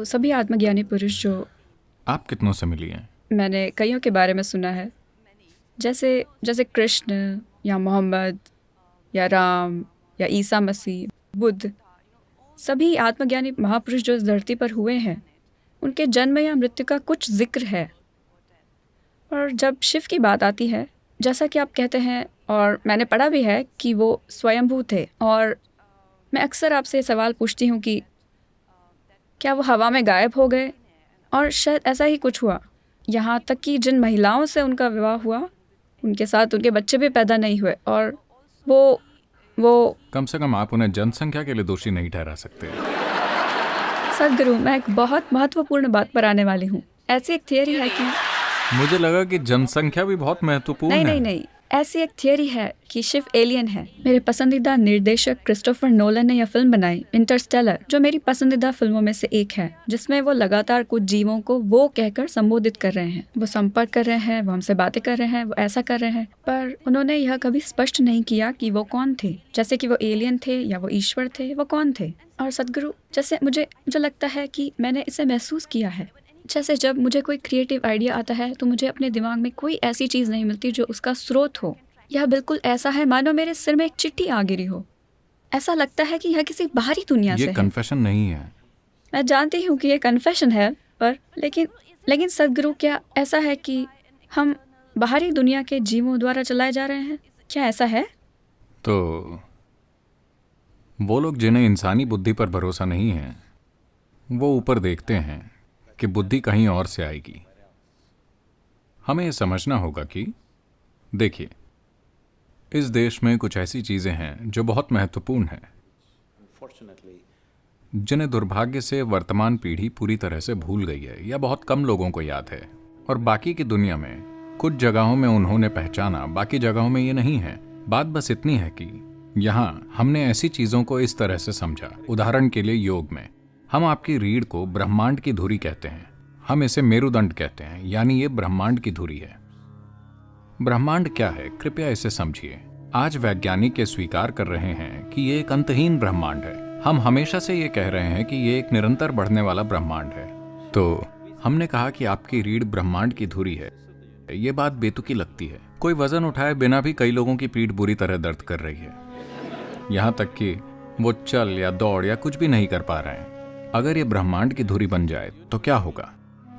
सभी आत्मज्ञानी पुरुष जो आप कितनों से मिली हैं? मैंने कईयों के बारे में सुना है, जैसे जैसे कृष्ण या मोहम्मद या राम या ईसा मसीह, बुद्ध, सभी आत्मज्ञानी महापुरुष जो इस धरती पर हुए हैं, उनके जन्म या मृत्यु का कुछ जिक्र है। और जब शिव की बात आती है, जैसा कि आप कहते हैं और मैंने पढ़ा भी है कि वो स्वयंभू थे, और मैं अक्सर आपसे सवाल पूछती हूँ कि क्या वो हवा में गायब हो गए? और शायद ऐसा ही कुछ हुआ। यहाँ तक कि जिन महिलाओं से उनका विवाह हुआ, उनके साथ उनके बच्चे भी पैदा नहीं हुए। और वो कम से कम आप उन्हें जनसंख्या के लिए दोषी नहीं ठहरा सकते। सदगुरु, मैं एक बहुत महत्वपूर्ण बात पर आने वाली हूँ। ऐसी एक थियरी है कि मुझे लगा कि जनसंख्या भी बहुत महत्वपूर्ण नहीं है। नहीं नहीं, ऐसी एक थियरी है कि शिव एलियन है। मेरे पसंदीदा निर्देशक क्रिस्टोफर नोलन ने यह फिल्म बनाई, इंटरस्टेलर, जो मेरी पसंदीदा फिल्मों में से एक है, जिसमें वो लगातार कुछ जीवों को वो कहकर संबोधित कर रहे हैं। वो संपर्क कर रहे हैं, वो हमसे बातें कर रहे हैं, वो ऐसा कर रहे हैं, पर उन्होंने यह कभी स्पष्ट नहीं किया कि वो कौन थे, जैसे कि वो एलियन थे या वो ईश्वर थे, वो कौन थे। और सदगुरु, जैसे मुझे लगता है कि मैंने इसे महसूस किया है। जैसे जब मुझे कोई क्रिएटिव आइडिया आता है तो मुझे अपने दिमाग में कोई ऐसी चीज़ नहीं मिलती जो उसका स्रोत हो। यह बिल्कुल ऐसा है मानो मेरे सिर में एक चिट्ठी आ गिरी हो। ऐसा लगता है कि यह किसी बाहरी दुनिया से ये है। कन्फेशन नहीं है। मैं जानती हूँ कि ये कन्फेशन है, पर लेकिन सदगुरु, क्या ऐसा है कि हम बाहरी दुनिया के जीवों द्वारा चलाए जा रहे हैं? क्या ऐसा है? तो वो लोग जिन्हें इंसानी बुद्धि पर भरोसा नहीं है, वो ऊपर देखते हैं कि बुद्धि कहीं और से आएगी। हमें यह समझना होगा कि देखिए, इस देश में कुछ ऐसी चीजें हैं जो बहुत महत्वपूर्ण हैं, जिन्हें दुर्भाग्य से वर्तमान पीढ़ी पूरी तरह से भूल गई है या बहुत कम लोगों को याद है। और बाकी की दुनिया में कुछ जगहों में उन्होंने पहचाना, बाकी जगहों में ये नहीं है। बात बस इतनी है कि यहाँ हमने ऐसी चीजों को इस तरह से समझा। उदाहरण के लिए योग में हम आपकी रीढ़ को ब्रह्मांड की धुरी कहते हैं। हम इसे मेरुदंड कहते हैं, यानी ये ब्रह्मांड की धुरी है। ब्रह्मांड क्या है, कृपया इसे समझिए। आज वैज्ञानिक ये स्वीकार कर रहे हैं कि ये एक अंतहीन ब्रह्मांड है। हम हमेशा से ये कह रहे हैं कि ये एक निरंतर बढ़ने वाला ब्रह्मांड है। तो हमने कहा कि आपकी रीढ़ ब्रह्मांड की धुरी है। ये बात बेतुकी लगती है। कोई वजन उठाए बिना भी कई लोगों की पीठ बुरी तरह दर्द कर रही है, यहां तक कि वो चल या दौड़ या कुछ भी नहीं कर पा रहे हैं। अगर ये ब्रह्मांड की धुरी बन जाए तो क्या होगा?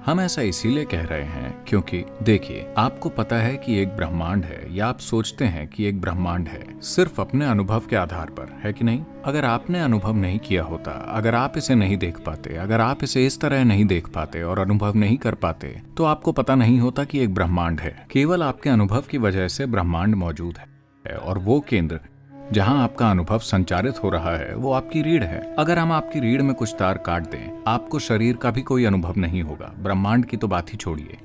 हम ऐसा इसीलिए कह रहे हैं क्योंकि देखिए, आपको पता है कि एक ब्रह्मांड है, या आप सोचते हैं कि एक ब्रह्मांड है सिर्फ अपने अनुभव के आधार पर, है कि नहीं? अगर आपने अनुभव नहीं किया होता, अगर आप इसे नहीं देख पाते, अगर आप इसे इस तरह नहीं देख पाते और अनुभव नहीं कर पाते, तो आपको पता नहीं होता कि एक ब्रह्मांड है। केवल आपके अनुभव की वजह से ब्रह्मांड मौजूद है, और वो केंद्र जहां आपका अनुभव संचारित हो रहा है वो आपकी रीढ़ है। अगर हम आपकी रीढ़ में कुछ तार काट दें, आपको शरीर का भी कोई अनुभव नहीं होगा, ब्रह्मांड की तो बात ही छोड़िए।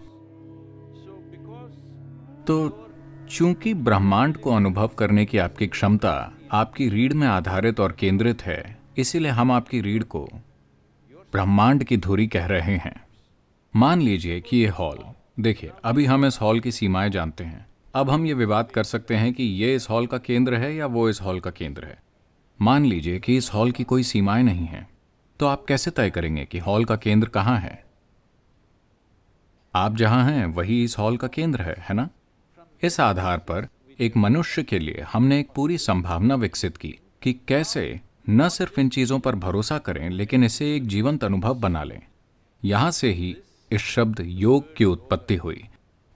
तो चूंकि ब्रह्मांड को अनुभव करने की आपकी क्षमता आपकी रीढ़ में आधारित और केंद्रित है, इसीलिए हम आपकी रीढ़ को ब्रह्मांड की धुरी कह रहे हैं। मान लीजिए कि ये हॉल, देखिए, अभी हम इस हॉल की सीमाएं जानते हैं। अब हम ये विवाद कर सकते हैं कि ये इस हॉल का केंद्र है या वो इस हॉल का केंद्र है। मान लीजिए कि इस हॉल की कोई सीमाएं नहीं हैं, तो आप कैसे तय करेंगे कि हॉल का केंद्र कहाँ है? आप जहां हैं वही इस हॉल का केंद्र है ना? इस आधार पर एक मनुष्य के लिए हमने एक पूरी संभावना विकसित की कि कैसे न सिर्फ इन चीजों पर भरोसा करें, लेकिन इसे एक जीवंत अनुभव बना लें। यहां से ही इस शब्द योग की उत्पत्ति हुई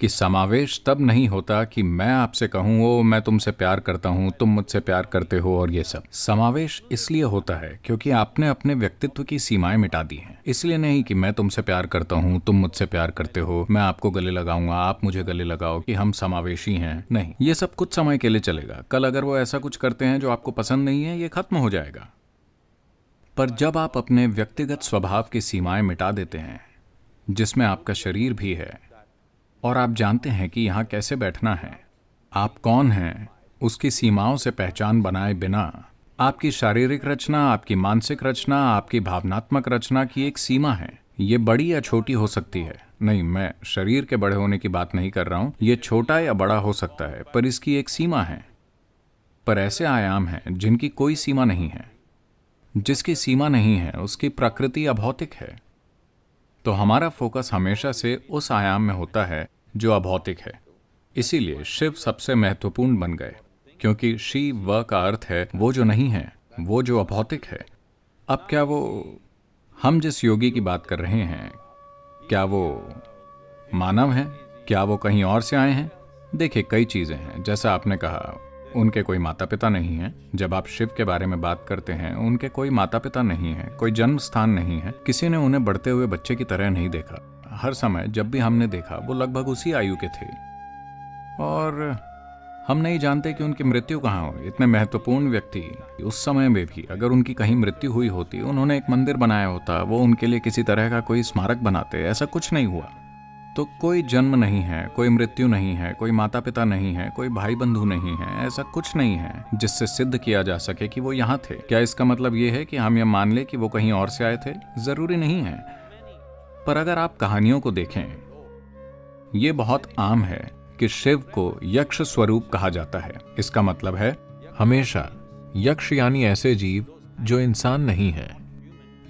कि समावेश तब नहीं होता कि मैं आपसे कहूं ओ मैं तुमसे प्यार करता हूं, तुम मुझसे प्यार करते हो, और ये सब। समावेश इसलिए होता है क्योंकि आपने अपने व्यक्तित्व की सीमाएं मिटा दी हैं। इसलिए नहीं कि मैं तुमसे प्यार करता हूं, तुम मुझसे प्यार करते हो, मैं आपको गले लगाऊंगा, आप मुझे गले लगाओ, कि हम समावेशी हैं। नहीं, ये सब कुछ समय के लिए चलेगा। कल अगर वो ऐसा कुछ करते हैं जो आपको पसंद नहीं है, ये खत्म हो जाएगा। पर जब आप अपने व्यक्तिगत स्वभाव की सीमाएं मिटा देते हैं, जिसमें आपका शरीर भी है, और आप जानते हैं कि यहाँ कैसे बैठना है, आप कौन हैं, उसकी सीमाओं से पहचान बनाए बिना आपकी शारीरिक रचना, आपकी मानसिक रचना, आपकी भावनात्मक रचना की एक सीमा है। ये बड़ी या छोटी हो सकती है। नहीं, मैं शरीर के बड़े होने की बात नहीं कर रहा हूँ। ये छोटा या बड़ा हो सकता है, पर इसकी एक सीमा है। पर ऐसे आयाम हैं जिनकी कोई सीमा नहीं है। जिसकी सीमा नहीं है उसकी प्रकृति अभौतिक है। तो हमारा फोकस हमेशा से उस आयाम में होता है जो अभौतिक है। इसीलिए शिव सबसे महत्वपूर्ण बन गए, क्योंकि शिव का अर्थ है वो जो नहीं है, वो जो अभौतिक है। अब क्या वो, हम जिस योगी की बात कर रहे हैं, क्या वो मानव हैं? क्या वो कहीं और से आए हैं? देखिए, कई चीज़ें हैं। जैसा आपने कहा, उनके कोई माता पिता नहीं हैं। जब आप शिव के बारे में बात करते हैं, उनके कोई माता पिता नहीं है, कोई जन्म स्थान नहीं है। किसी ने उन्हें बढ़ते हुए बच्चे की तरह नहीं देखा। हर समय जब भी हमने देखा, वो लगभग उसी आयु के थे। और हम नहीं जानते कि उनकी मृत्यु कहाँ हुई। इतने महत्वपूर्ण व्यक्ति उस समय में भी अगर उनकी कहीं मृत्यु हुई होती, उन्होंने एक मंदिर बनाया होता, वो उनके लिए किसी तरह का कोई स्मारक बनाते। ऐसा कुछ नहीं हुआ। तो कोई जन्म नहीं है, कोई मृत्यु नहीं है, कोई माता पिता नहीं है, कोई भाई बंधु नहीं है। ऐसा कुछ नहीं है जिससे सिद्ध किया जा सके कि वो यहाँ थे। क्या इसका मतलब ये है कि हम ये मान ले कि वो कहीं और से आए थे? जरूरी नहीं है। पर अगर आप कहानियों को देखें, ये बहुत आम है कि शिव को यक्ष स्वरूप कहा जाता है। इसका मतलब है हमेशा यक्ष यानी ऐसे जीव जो इंसान नहीं है,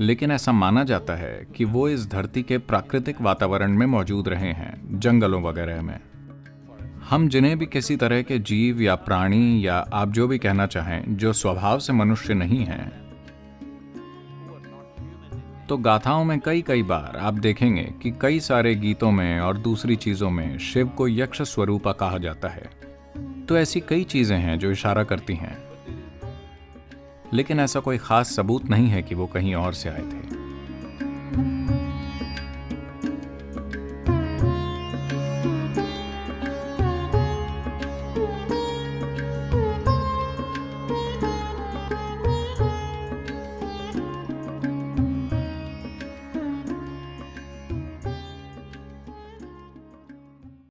लेकिन ऐसा माना जाता है कि वो इस धरती के प्राकृतिक वातावरण में मौजूद रहे हैं, जंगलों वगैरह में। हम जिन्हें भी किसी तरह के जीव या प्राणी या आप जो भी कहना चाहें, जो स्वभाव से मनुष्य नहीं हैं, तो गाथाओं में कई बार आप देखेंगे कि कई सारे गीतों में और दूसरी चीजों में शिव को यक्ष स्वरूपा कहा जाता है। तो ऐसी कई चीजें हैं जो इशारा करती हैं, लेकिन ऐसा कोई खास सबूत नहीं है कि वो कहीं और से आए थे।